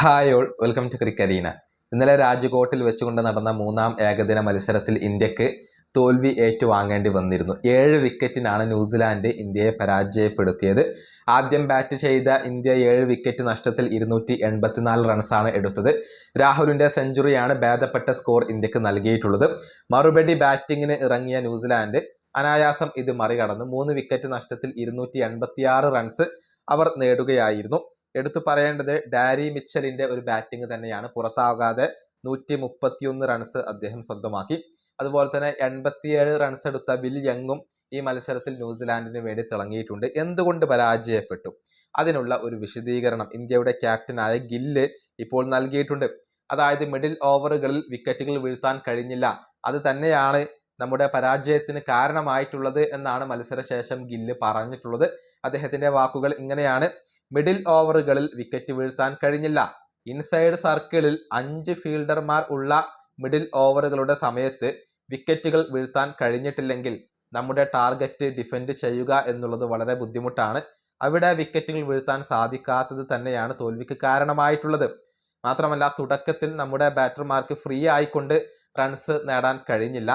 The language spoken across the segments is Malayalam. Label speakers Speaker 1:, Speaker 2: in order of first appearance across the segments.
Speaker 1: ഹായ് ഓൾ വെൽക്കം ടു ക്രിക്കരീന. ഇന്നലെ രാജ്കോട്ടിൽ വെച്ചുകൊണ്ട് നടന്ന മൂന്നാം ഏകദിന മത്സരത്തിൽ ഇന്ത്യക്ക് തോൽവി ഏറ്റുവാങ്ങേണ്ടി വന്നിരുന്നു. 7 വിക്കറ്റിനാണ് ന്യൂസിലാൻഡ് ഇന്ത്യയെ പരാജയപ്പെടുത്തിയത്. ആദ്യം ബാറ്റ് ചെയ്ത ഇന്ത്യ 7 വിക്കറ്റ് നഷ്ടത്തിൽ 284 റൺസാണ് എടുത്തത്. രാഹുലിൻ്റെ സെഞ്ചുറിയാണ് ഭേദപ്പെട്ട സ്കോർ ഇന്ത്യക്ക് നൽകിയിട്ടുള്ളത്. മറുപടി ബാറ്റിങ്ങിന് ഇറങ്ങിയ ന്യൂസിലാൻഡ് അനായാസം ഇത് മറികടന്നു 3 വിക്കറ്റ് നഷ്ടത്തിൽ 286 റൺസ് അവർ നേടുകയായിരുന്നു. എടുത്തു പറയേണ്ടത് ഡാരി മിച്ചലിന്റെ ഒരു ബാറ്റിംഗ് തന്നെയാണ്. പുറത്താകാതെ 131 റൺസ് അദ്ദേഹം സ്വന്തമാക്കി. അതുപോലെ തന്നെ 87 റൺസ് എടുത്ത വിൽ യങ്ങും ഈ മത്സരത്തിൽ ന്യൂസിലാൻഡിന് വേണ്ടി തിളങ്ങിയിട്ടുണ്ട്. എന്തുകൊണ്ട് പരാജയപ്പെട്ടു? അതിനുള്ള ഒരു വിശദീകരണം ഇന്ത്യയുടെ ക്യാപ്റ്റനായ ഗില്ല് ഇപ്പോൾ നൽകിയിട്ടുണ്ട്. അതായത് മിഡിൽ ഓവറുകളിൽ വിക്കറ്റുകൾ വീഴ്ത്താൻ കഴിഞ്ഞില്ല, അത് തന്നെയാണ് നമ്മുടെ പരാജയത്തിന് കാരണമായിട്ടുള്ളത് എന്നാണ് മത്സരശേഷം ഗില്ല് പറഞ്ഞിട്ടുള്ളത്. അദ്ദേഹത്തിന്റെ വാക്കുകൾ ഇങ്ങനെയാണ്: മിഡിൽ ഓവറുകളിൽ വിക്കറ്റ് വീഴ്ത്താൻ കഴിഞ്ഞില്ല. ഇൻസൈഡ് സർക്കിളിൽ 5 ഫീൽഡർമാർ ഉള്ള മിഡിൽ ഓവറുകളുടെ സമയത്ത് വിക്കറ്റുകൾ വീഴ്ത്താൻ കഴിഞ്ഞിട്ടില്ലെങ്കിൽ നമ്മുടെ ടാർഗറ്റ് ഡിഫെൻഡ് ചെയ്യുക എന്നുള്ളത് വളരെ ബുദ്ധിമുട്ടാണ്. അവിടെ വിക്കറ്റുകൾ വീഴ്ത്താൻ സാധിക്കാത്തത് തന്നെയാണ് തോൽവിക്ക് കാരണമായിട്ടുള്ളത്. മാത്രമല്ല, തുടക്കത്തിൽ നമ്മുടെ ബാറ്റർമാർക്ക് ഫ്രീ ആയിക്കൊണ്ട് റൺസ് നേടാൻ കഴിഞ്ഞില്ല,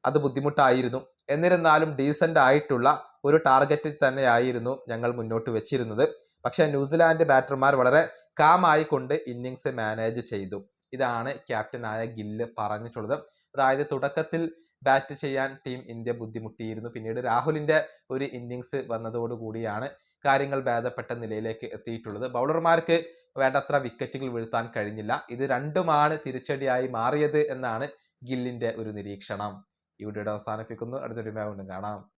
Speaker 1: അത് ബുദ്ധിമുട്ടായിരുന്നു. എന്നിരുന്നാലും ഡീസൻ്റ് ആയിട്ടുള്ള ഒരു ടാർഗറ്റിൽ തന്നെയായിരുന്നു ഞങ്ങൾ മുന്നോട്ട് വെച്ചിരുന്നത്. പക്ഷേ ന്യൂസിലാൻഡ് ബാറ്റർമാർ വളരെ കാമായിക്കൊണ്ട് ഇന്നിങ്സ് മാനേജ് ചെയ്തു. ഇതാണ് ക്യാപ്റ്റനായ ഗില്ല് പറഞ്ഞിട്ടുള്ളത്. അതായത് തുടക്കത്തിൽ ബാറ്റ് ചെയ്യാൻ ടീം ഇന്ത്യ ബുദ്ധിമുട്ടിയിരുന്നു. പിന്നീട് രാഹുലിന്റെ ഒരു ഇന്നിങ്സ് വന്നതോടുകൂടിയാണ് കാര്യങ്ങൾ ഭേദപ്പെട്ട നിലയിലേക്ക് എത്തിയിട്ടുള്ളത്. ബൗളർമാർക്ക് വേണ്ടത്ര വിക്കറ്റുകൾ വീഴ്ത്താൻ കഴിഞ്ഞില്ല. ഇത് രണ്ടുമാണ് തിരിച്ചടിയായി മാറിയത് എന്നാണ് ഗില്ലിന്റെ ഒരു നിരീക്ഷണം. ഈ വീഡിയോ അവസാനിപ്പിക്കുന്നു. അടുത്തൊരു വീണ്ടും കാണാം.